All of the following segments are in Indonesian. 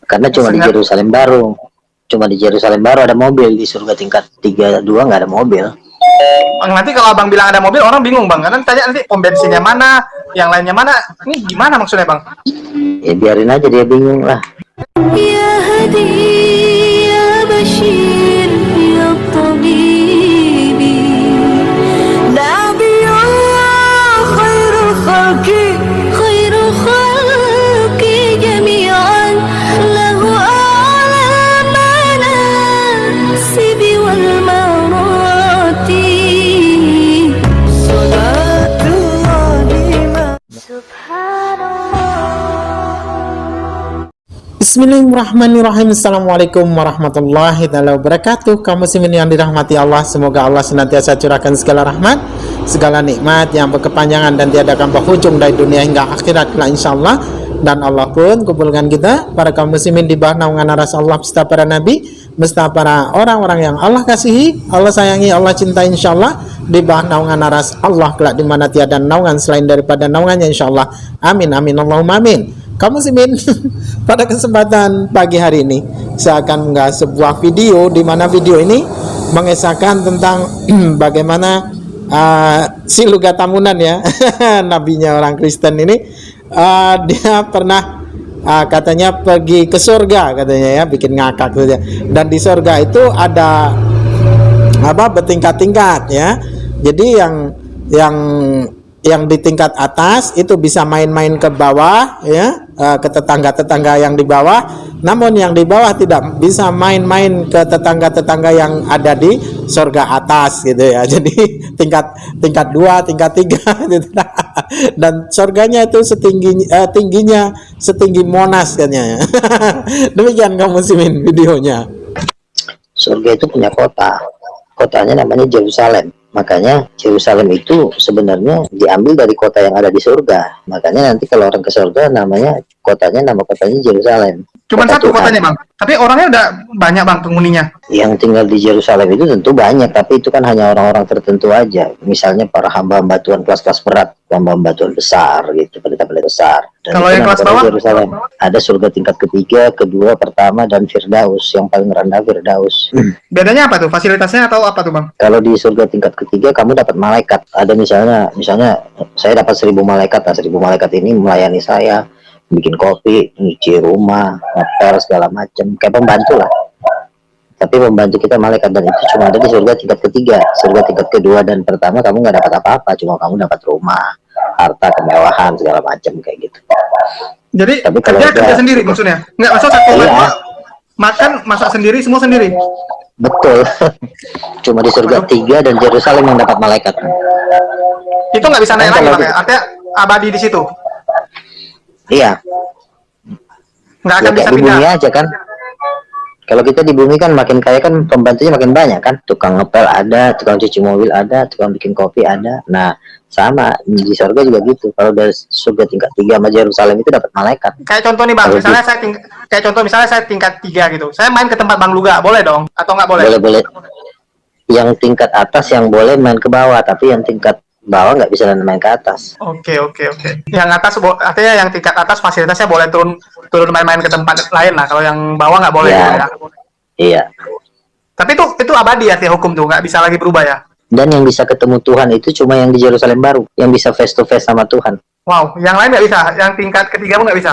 Karena cuma di Yerusalem baru. Cuma di Yerusalem baru ada mobil, di surga tingkat 3-2 nggak ada mobil. Bang, nanti kalau abang bilang ada mobil, orang bingung bang. Karena tanya nanti pom bensinnya mana, yang lainnya mana. Ini gimana maksudnya bang? Ya biarin aja dia bingung lah. Ya Hadi, ya Bashir, ya Tabibi, Nabiullah khairul khalqi, khairul khalqi jami'an, lahu a'la manasibi wal marati, salatullahi subhanallah. Bismillahirrahmanirrahim. Assalamualaikum warahmatullahi wabarakatuh. Kaum muslimin yang dirahmati Allah, semoga Allah senantiasa curahkan segala rahmat, segala nikmat yang berkepanjangan dan tiada akan berhujung dari dunia hingga akhirat kelak insyaallah. Dan Allah pun kumpulkan kita para kaum muslimin di bawah naungan aras Allah beserta para nabi, beserta para orang-orang yang Allah kasihi, Allah sayangi, Allah cintai insyaallah, di bawah naungan aras Allah kelak di mana tiada naungan selain daripada naungannya insyaallah. Amin amin Allahumma amin. Kamu muslimin, pada kesempatan pagi hari ini saya akan mengunggah sebuah video di mana video ini mengisahkan tentang bagaimana si Luga Tamunan ya, nabinya orang Kristen ini, dia pernah katanya pergi ke surga katanya ya, bikin ngakak saja. Dan di surga itu ada apa bertingkat-tingkat ya. Jadi yang di tingkat atas itu bisa main-main ke bawah ya, ke tetangga-tetangga yang di bawah. Namun yang di bawah tidak bisa main-main ke tetangga-tetangga yang ada di surga atas gitu ya. Jadi tingkat 2, tingkat 3 gitu. Dan surganya itu tingginya setinggi Monas katanya. Demikian kaum muslimin videonya. Surga itu punya kota. Kotanya namanya Yerusalem. Makanya Yerusalem itu sebenarnya diambil dari kota yang ada di surga. Makanya nanti kalau orang ke surga nama kotanya Yerusalem. Cuma satu kotanya bang, tapi orangnya udah banyak bang penghuninya. Yang tinggal di Yerusalem itu tentu banyak, tapi itu kan hanya orang-orang tertentu aja. Misalnya para hamba-hamba Tuhan kelas-kelas berat, hamba-hamba Tuhan besar gitu, pendeta-pendeta besar. Dan kalau yang kelas bawah, Yerusalem ada surga tingkat ketiga, kedua, pertama, dan Firdaus. Yang paling rendah Firdaus. Bedanya apa tuh? Fasilitasnya atau apa tuh bang? Kalau di surga tingkat ketiga kamu dapat malaikat. Ada misalnya saya dapat 1000 malaikat. Nah, 1000 malaikat ini melayani saya, bikin kopi, nyuci rumah, ngepel segala macam, kayak pembantu lah. Tapi pembantu kita malaikat, dan itu cuma ada di surga tingkat ketiga. Surga tingkat kedua dan pertama kamu nggak dapat apa-apa, cuma kamu dapat rumah, harta, kemewahan segala macam kayak gitu. Jadi tapi kerja sendiri maksudnya? Nggak, masuk satu rumah, makan, masak sendiri, semua sendiri. Betul. Cuma di surga 3 dan Yerusalem yang dapat malaikat. Itu nggak bisa naik lagi bang ya? Artinya abadi di situ. Iya. Nggak akan bisa di pindah. bumi aja kan. Kalau kita di bumi kan makin kaya kan pembantunya makin banyak kan. Tukang ngepel ada, tukang cuci mobil ada, tukang bikin kopi ada. Nah, sama di surga juga gitu. Kalau dari surga tingkat 3 sama Yerusalem itu dapat malaikat. Kayak contoh nih bang, misalnya saya tingkat 3 gitu. Saya main ke tempat Bang Luga, boleh dong? Atau nggak boleh? Boleh. Yang tingkat atas yang boleh main ke bawah, tapi yang tingkat bawah nggak bisa main ke atas. Oke. Yang atas artinya yang tingkat atas fasilitasnya boleh turun main-main ke tempat lain lah. Kalau yang bawah nggak boleh. Ya. Iya. Tapi itu abadi ya, hukum tuh nggak bisa lagi berubah ya. Dan yang bisa ketemu Tuhan itu cuma yang di Yerusalem baru, yang bisa face to face sama Tuhan. Wow, yang lain nggak bisa. Yang tingkat ketiga pun nggak bisa.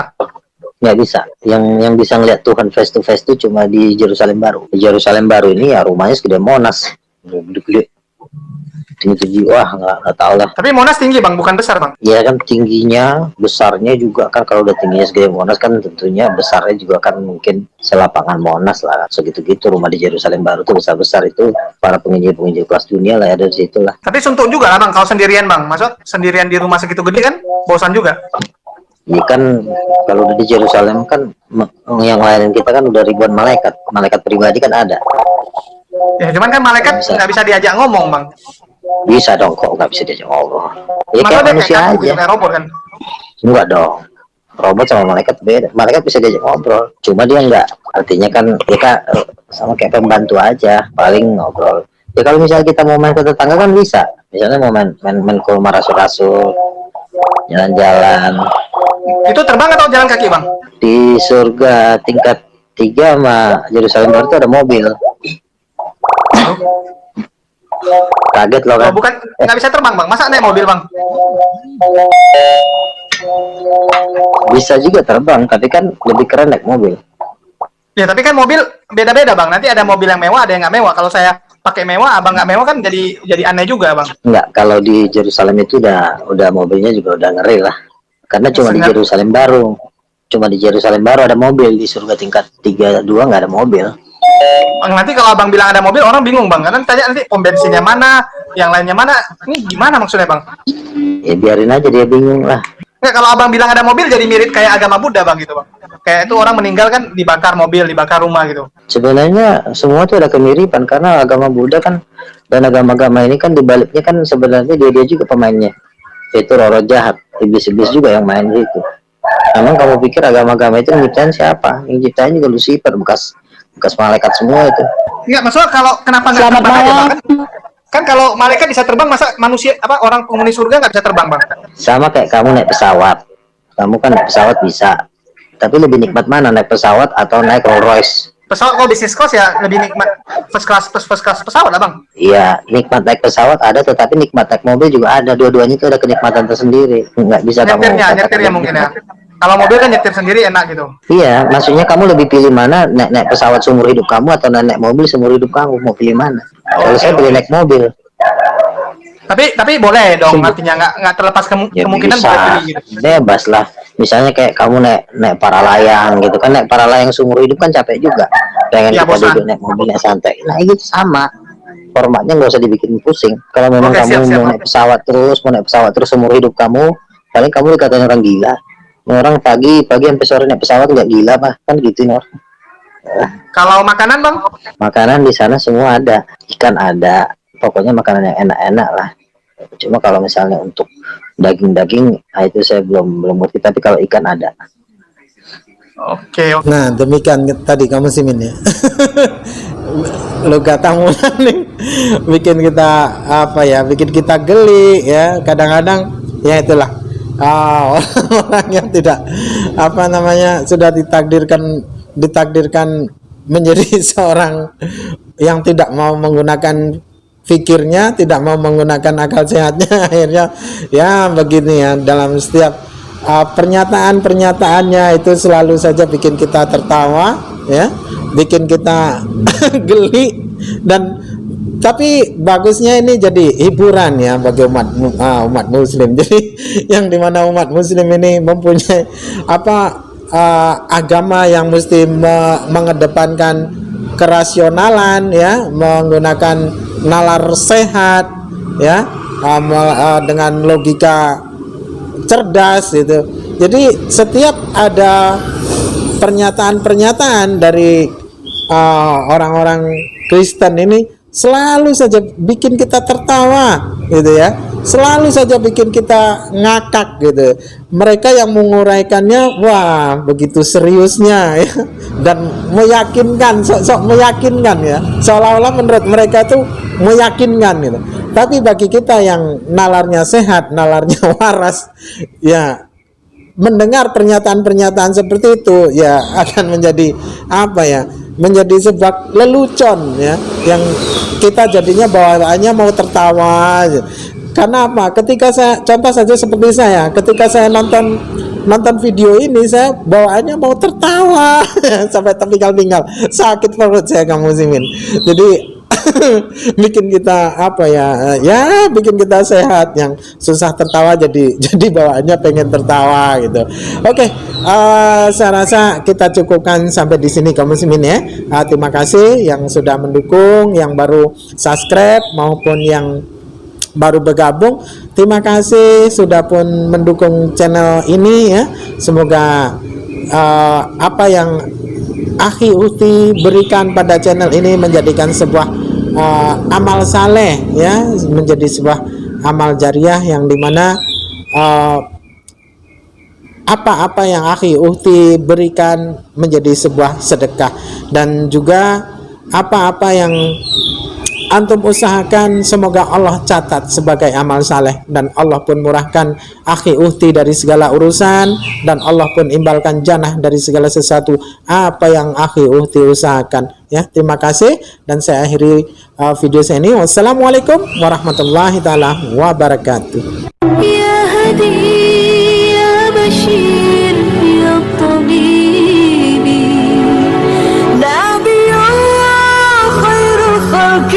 Nggak bisa. Yang bisa ngeliat Tuhan face to face itu cuma di Yerusalem baru. Di Yerusalem baru ini ya rumahnya segede Monas, gede. Tinggi, wah nggak tahu lah. Tapi Monas tinggi bang, bukan besar bang? Ya kan tingginya, besarnya juga kan, kalau udah tingginya segede Monas kan tentunya besarnya juga kan mungkin selapangan Monas lah, segitu-gitu. Rumah di Yerusalem baru tuh besar-besar itu para penginjil kelas dunia lah ada di situ lah. Tapi suntuk juga lah bang, kalau sendirian bang, maksud sendirian di rumah segitu gede kan, bosan juga. Ini kan kalau udah di Yerusalem kan yang lain kita kan udah ribuan malaikat pribadi kan ada. Ya cuman kan malaikat nggak bisa diajak ngomong bang. Bisa dong, kok nggak bisa diajak ngobrol. Ya kayak manusia aja. Kayak robot kan? Enggak dong. Robot sama malaikat beda. Malaikat bisa diajak ngobrol. Cuma dia enggak. Artinya kan dia sama kayak pembantu aja. Paling ngobrol. Ya kalau misalnya kita mau main ke tetangga kan bisa. Misalnya mau main ke rumah rasul-rasul, jalan-jalan, Itu terbang atau jalan kaki bang? Di surga tingkat 3 sama Yerusalem Baru itu ada mobil. Kaget loh kan? Oh, bukan nggak bisa terbang bang, masa naik mobil bang? Bisa juga terbang, tapi kan lebih keren naik mobil. Ya tapi kan mobil beda-beda bang. Nanti ada mobil yang mewah, ada yang nggak mewah. Kalau saya pakai mewah, abang nggak mewah kan jadi aneh juga bang. Enggak, kalau di Yerusalem itu udah mobilnya juga udah ngeri lah. Karena cuma di Sengat. Yerusalem Baru. Cuma di Yerusalem Baru ada mobil, di surga tingkat 3 2 nggak ada mobil. Bang, nanti kalau abang bilang ada mobil, orang bingung bang. Karena tanya nanti pom bensinnya mana, yang lainnya mana. Ini gimana maksudnya bang? Ya biarin aja dia bingung lah. Nggak, kalau abang bilang ada mobil jadi mirip kayak agama Buddha bang gitu bang. Kayak itu orang meninggal kan dibakar mobil, dibakar rumah gitu. Sebenarnya semua tuh ada kemiripan karena agama Buddha kan dan agama-agama ini kan dibaliknya kan sebenarnya dia juga pemainnya. Itu roh jahat, iblis-iblis juga yang main gitu. Emang kamu pikir agama-agama itu nyiptain siapa? Yang nyiptain juga Lucifer, bekas malaikat semua itu. Enggak, maksudnya kalau kenapa nggak Selamat terbang aja bang? malam. Kan kalau malaikat bisa terbang, masa manusia orang penghuni surga nggak bisa terbang bang? Sama kayak kamu naik pesawat. Kamu kan naik pesawat bisa. Tapi lebih nikmat mana naik pesawat atau naik Rolls Royce? Pesawat kalau bisnis class ya lebih nikmat first class pesawat lah bang. Iya, nikmat naik pesawat ada, tetapi nikmat naik mobil juga ada. Dua-duanya itu ada kenikmatan tersendiri. Nggak bisa Nyetirnya katakan mungkin ya. Kalau mobil kan nyetir sendiri enak gitu. Iya, maksudnya kamu lebih pilih mana, naik pesawat seumur hidup kamu atau naik mobil seumur hidup kamu? Mau pilih mana? Kalau saya pilih naik mobil. Tapi boleh dong, artinya nggak terlepas Ya kemungkinan bisa, boleh pilih gitu. bebas lah. Misalnya kayak kamu naik para layang gitu kan, naik para layang seumur hidup kan capek juga. Pengen Ya, kita bosan. duduk naik mobil naik santai. Nah gitu sama. Formatnya nggak usah dibikin pusing. Kalau memang Oke, kamu siap. mau naik pesawat terus seumur hidup kamu, paling kamu dikatain orang gila. Orang pagi sampai sore naik pesawat nggak gila mah, kan gitu nih. Kalau makanan bang, Makanan di sana semua ada, ikan ada, pokoknya makanan yang enak-enak lah. Cuma kalau misalnya untuk daging-daging, itu saya belum ngerti. Tapi kalau ikan ada. oke. Nah, demikian tadi kamu Simin ya. Lo katamu nih bikin kita bikin kita geli ya. Kadang-kadang ya itulah orang yang tidak sudah ditakdirkan menjadi seorang yang tidak mau menggunakan fikirnya, tidak mau menggunakan akal sehatnya, akhirnya ya begini ya, dalam setiap pernyataan-pernyataannya itu selalu saja bikin kita tertawa ya, bikin kita geli, dan tapi bagusnya ini jadi hiburan ya bagi umat muslim. Jadi yang dimana umat muslim ini mempunyai agama yang mesti mengedepankan kerasionalan ya, menggunakan nalar sehat ya, dengan logika cerdas gitu. Jadi setiap ada pernyataan-pernyataan dari orang-orang Kristen ini selalu saja bikin kita tertawa gitu ya, selalu saja bikin kita ngakak gitu. Mereka yang menguraikannya wah begitu seriusnya ya, dan meyakinkan, sok meyakinkan ya, seolah-olah menurut mereka itu meyakinkan gitu. Tapi bagi kita yang nalarnya sehat, nalarnya waras ya, mendengar pernyataan-pernyataan seperti itu ya akan menjadi menjadi sebuah lelucon ya, yang kita jadinya bawaannya mau tertawa. Karena apa? Ketika saya, contoh saja seperti saya, ketika saya nonton video ini, saya bawaannya mau tertawa sampai tertinggal-tinggal, sakit perut saya kamu Simin. Jadi bikin kita bikin kita sehat, yang susah tertawa jadi bawaannya pengen tertawa gitu. Oke, saya rasa kita cukupkan sampai di sini kamu Simin ya. Terima kasih yang sudah mendukung, yang baru subscribe maupun yang baru bergabung. Terima kasih sudah pun mendukung channel ini ya. Semoga apa yang Akhi Uhti berikan pada channel ini menjadikan sebuah amal saleh ya, menjadi sebuah amal jariah yang dimana apa-apa yang Akhi Uhti berikan menjadi sebuah sedekah, dan juga apa-apa yang antum usahakan, semoga Allah catat sebagai amal saleh, dan Allah pun murahkan akhi uhti dari segala urusan, dan Allah pun imbalkan jannah dari segala sesuatu apa yang akhi uhti usahakan. Ya, terima kasih, dan saya akhiri video saya ini. Wassalamualaikum warahmatullahi taala wabarakatuh. يا هدي يا بشير يا طبيبي نبي الله خير خلق